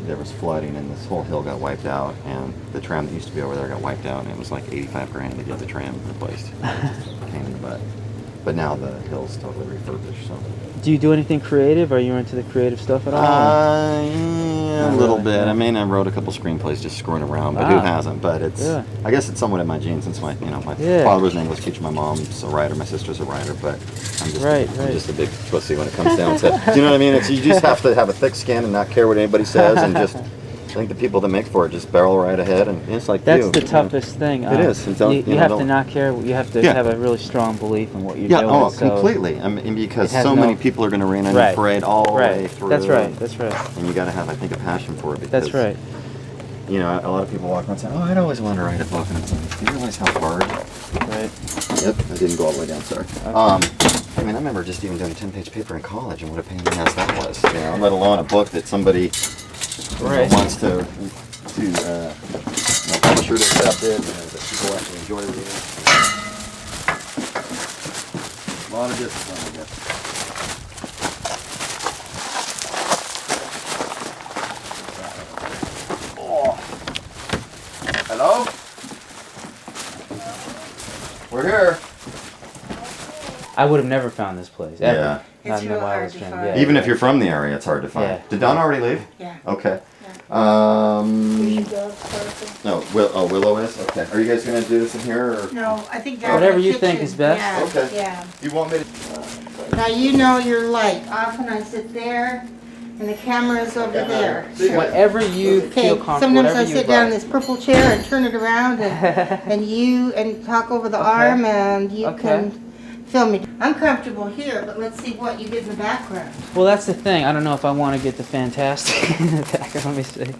there was flooding and this whole hill got wiped out, and the tram that used to be over there got wiped out, and it was like 85 grand to get the tram replaced. Pain in the butt. But now the hill's totally refurbished. So. Do you do anything creative? Are you into the creative stuff at all? Yeah, a little bit. Yeah. I mean, I wrote a couple screenplays just screwing around, but who hasn't? But it's, I guess it's somewhat in my genes since my father was an English teacher, my mom's a writer, my sister's a writer, but I'm just a big pussy when it comes down to, do you know what I mean? It's, you just have to have a thick skin and not care what anybody says, and just, I think the people that make for it just barrel right ahead, and it's like that's the toughest thing. It is. You have to not care. You have to have a really strong belief in what you're doing. Oh, completely. I mean, because so many people are going to rain on your parade all the way through. That's right. That's right. And you got to have, I think, a passion for it. Because, that's right. You know, a lot of people walk around saying, "Oh, I'd always wanted to write a book," and it's like, do you realize how hard? Right. Yep. I didn't go all the way down. Sorry. Okay. I mean, I remember just even doing a 10-page paper in college, and what a pain in the ass that was. You know, let alone a book that somebody wants to. Publisher to accept it, and that people actually enjoy reading. A lot of discipline, I guess. Oh. Hello? We're here. I would have never found this place, ever. Yeah. It's real hard to find. Yeah. Even if you're from the area, it's hard to find. Yeah. Did Don already leave? Yeah. Okay. No, Willow is? Okay. Are you guys going to do this in here? Or? no, I think down Whatever in the you think kitchen. is best. Yeah, Okay. yeah. You want me to? Now you know your light. Often I sit there, and the camera's over there. See you guys. Whatever you Okay, feel comfortable. sometimes whatever I you sit down in like. this purple chair and turn it around and talk over the arm, and you can film me. I'm comfortable here, but let's see what you get in the background. Well, that's the thing. I don't know if I want to get the fantastic in the background. Let me see.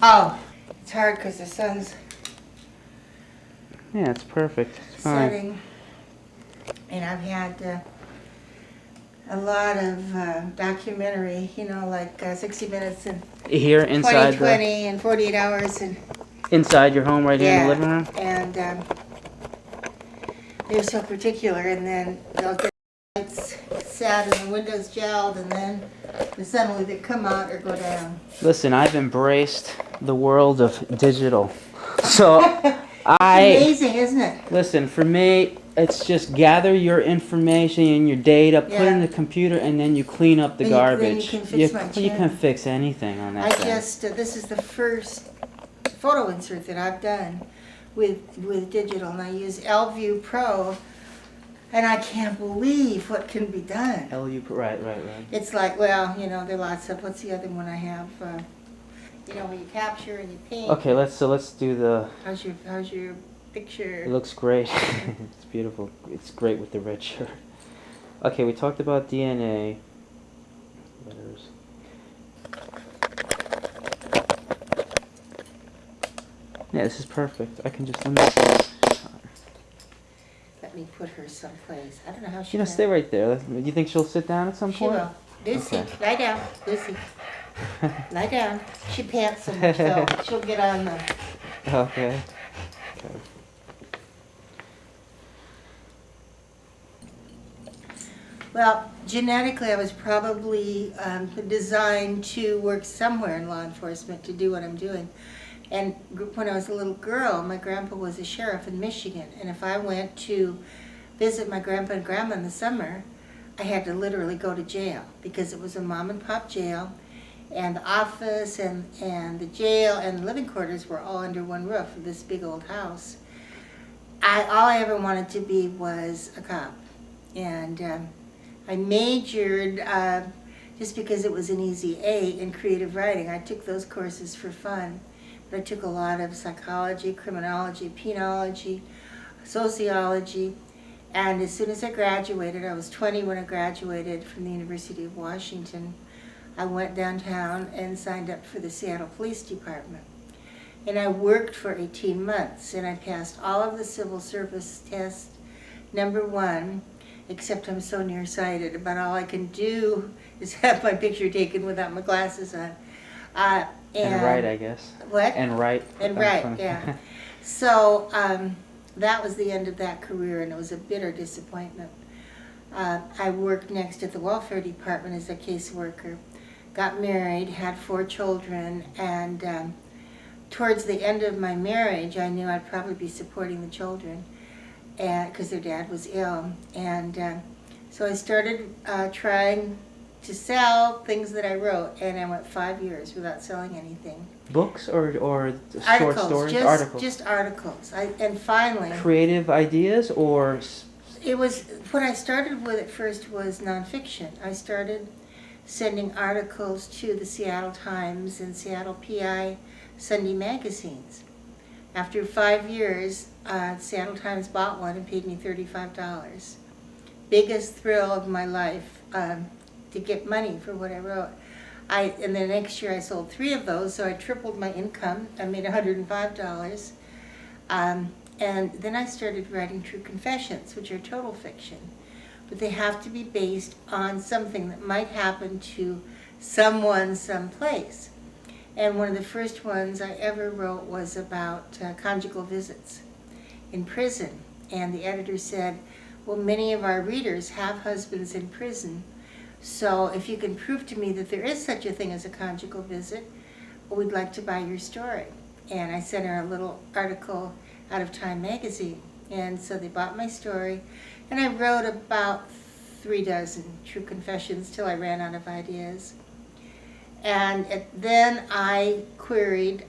Oh, it's hard because the sun's Yeah, it's perfect. It's fine. setting, and I've had a lot of documentary, you know, like 60 Minutes and Here inside 2020 and 48 Hours and inside your home, right here in the living room. And they're so particular, and then they'll get lights set and the windows gelled, and then the sun will either come out or go down. Listen, I've embraced the world of digital, so Amazing, isn't it? Listen, for me, it's just gather your information and your data, put it in the computer, and then you clean up the garbage. Then you can fix you can fix anything on that thing. This is the first photo insert that I've done with digital, and I use LView Pro, and I can't believe what can be done. Right. It's like, well, you know, there are lots of, what's the other one I have? You know, when you capture and you paint. Okay, let's do the. How's your picture? It looks great. It's beautiful. It's great with the red shirt. Okay, we talked about DNA. Letters. Yeah, this is perfect. I can just Let me put her someplace. I don't know how she. You know, stay right there. Do you think she'll sit down at some She point? will. Lucy, Okay. lie down. Lucy, lie down. She pants so much, so she'll get on the. Okay. Well, genetically, I was probably designed to work somewhere in law enforcement to do what I'm doing. And when I was a little girl, my grandpa was a sheriff in Michigan. And if I went to visit my grandpa and grandma in the summer, I had to literally go to jail because it was a mom and pop jail. And the office and the jail and the living quarters were all under one roof of this big old house. All I ever wanted to be was a cop. And I majored just because it was an easy A in creative writing. I took those courses for fun. But I took a lot of psychology, criminology, penology, sociology. And as soon as I graduated, I was 20 when I graduated from the University of Washington, I went downtown and signed up for the Seattle Police Department. And I worked for 18 months, and I passed all of the civil service tests, #1, except I'm so nearsighted, about all I can do is have my picture taken without my glasses on. And write, I guess. What? And write. And write, yeah. So that was the end of that career, and it was a bitter disappointment. I worked next at the welfare department as a caseworker. got married, had 4 children, and towards the end of my marriage, I knew I'd probably be supporting the children because their dad was ill. And so I started trying to sell things that I wrote, and I went 5 years without selling anything. Books or short stories? Articles. Just articles. And finally... Creative ideas or... It was, what I started with at first was nonfiction. I started sending articles to the Seattle Times and Seattle PI Sunday magazines. After 5 years, Seattle Times bought one and paid me $35. Biggest thrill of my life, to get money for what I wrote. And the next year I sold 3 of those, so I tripled my income. I made $105. And then I started writing true confessions, which are total fiction. But they have to be based on something that might happen to someone someplace. And one of the first ones I ever wrote was about conjugal visits in prison. And the editor said, well, many of our readers have husbands in prison, so if you can prove to me that there is such a thing as a conjugal visit, we'd like to buy your story. And I sent her a little article out of Time magazine. And so they bought my story, and I wrote about 3 dozen true confessions till I ran out of ideas. And then I queried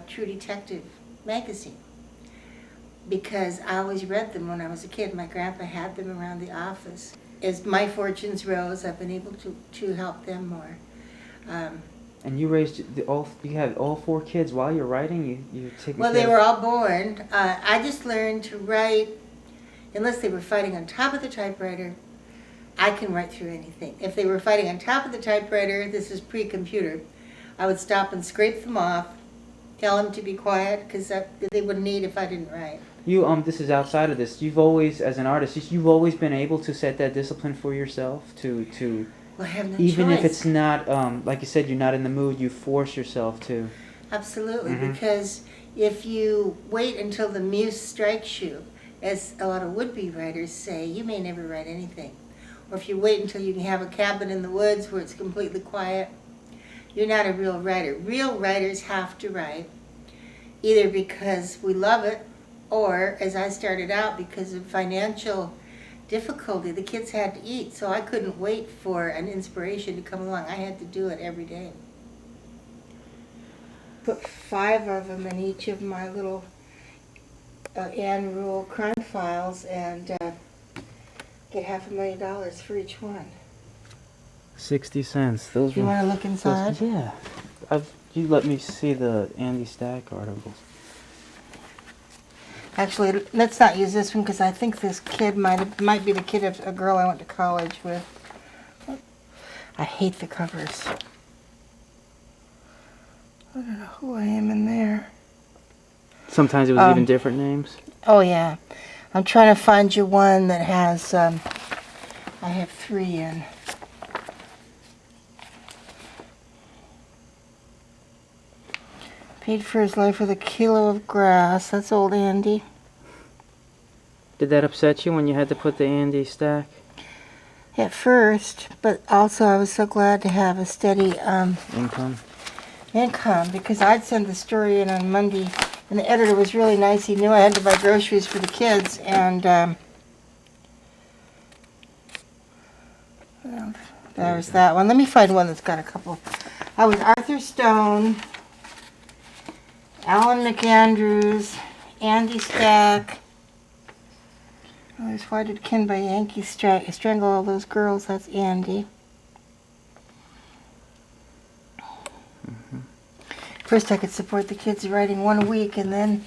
True Detective magazine, because I always read them when I was a kid. My grandpa had them around the office. As my fortunes rose, I've been able to help them more. And you raised you had all 4 kids while you're writing? You're taking Well, they were all born. I just learned to write, unless they were fighting on top of the typewriter, I can write through anything. If they were fighting on top of the typewriter, this is pre-computer, I would stop and scrape them off, tell them to be quiet, because they wouldn't eat if I didn't write. This is outside of this. You've always, as an artist, you've always been able to set that discipline for yourself to Well, I have no even choice. if it's not, like you said, you're not in the mood, you force yourself to. Absolutely, because if you wait until the muse strikes you, as a lot of would-be writers say, you may never write anything. Or if you wait until you can have a cabin in the woods where it's completely quiet, you're not a real writer. Real writers have to write, either because we love it, or, as I started out, because of financial difficulty. The kids had to eat, so I couldn't wait for an inspiration to come along. I had to do it every day. Put 5 of them in each of my little Ann Rule crime files, and get $500,000 for each one. 60 cents. Those You want to look inside? Yeah. You let me see the Andy Stack articles. Actually, let's not use this one, because I think this kid might be the kid of a girl I went to college with. I hate the covers. I don't know who I am in there. Sometimes it was even different names. Oh yeah, I'm trying to find you one that has. I have 3 in. Paid for his life with a kilo of grass. That's old Andy. Did that upset you when you had to put the Andy Stack? At first, but also I was so glad to have a steady income, because I'd send the story in on Monday, and the editor was really nice. He knew I had to buy groceries for the kids, and well, there's that one. Let me find one that's got a couple. I was Arthur Stone, Alan McAndrews, Andy Stack. Oh, there's Why Did Ken by Yankee Strangle All Those Girls? That's Andy. First I could support the kids writing 1 a week, and then...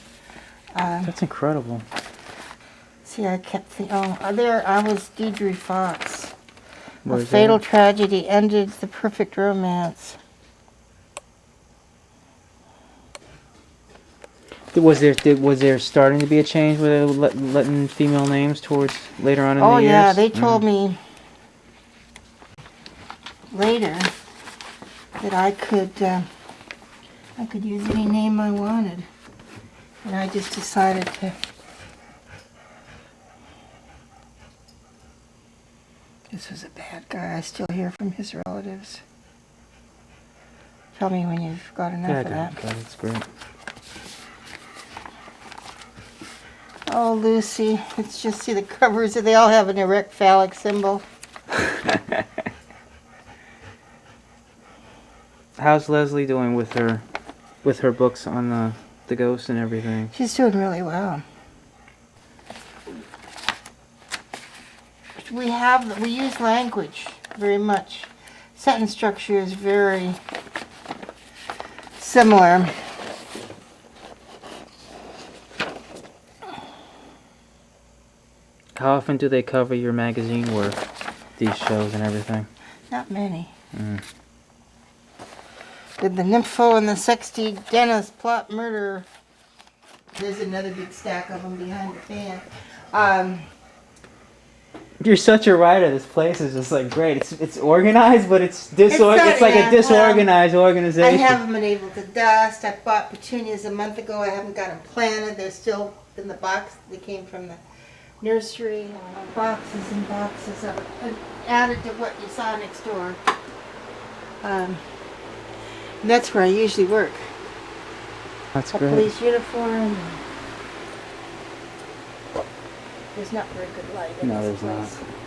That's incredible. See, I kept thinking... Oh, there I was Deidre Fox. Where's A fatal that? tragedy ended the perfect romance. Was there starting to be a change where they were letting female names towards later on in the years? Oh yeah, they told me later that I could use any name I wanted, and I just decided to. This was a bad guy. I still hear from his relatives. Tell me when you've got enough of that. That's great. Oh, Lucy, let's just see the covers. They all have an erect phallic symbol. How's Leslie doing with her books on the ghosts and everything? She's doing really well. We use language very much. Sentence structure is very similar. How often do they cover your magazine work, these shows and everything? Not many. Mm. Did the Nympho and the Sexty Dennis plot murder? There's another big stack of them behind the fan. You're such a writer. This place is just like great. It's organized, but it's like yeah, a disorganized organization. I haven't been able to dust. I bought petunias a month ago. I haven't got them planted. They're still in the box. They came from the nursery. Boxes and boxes of it. Added to what you saw next door. And that's where I usually work. That's A great. police uniform. There's not very good light in No, this there's place. not.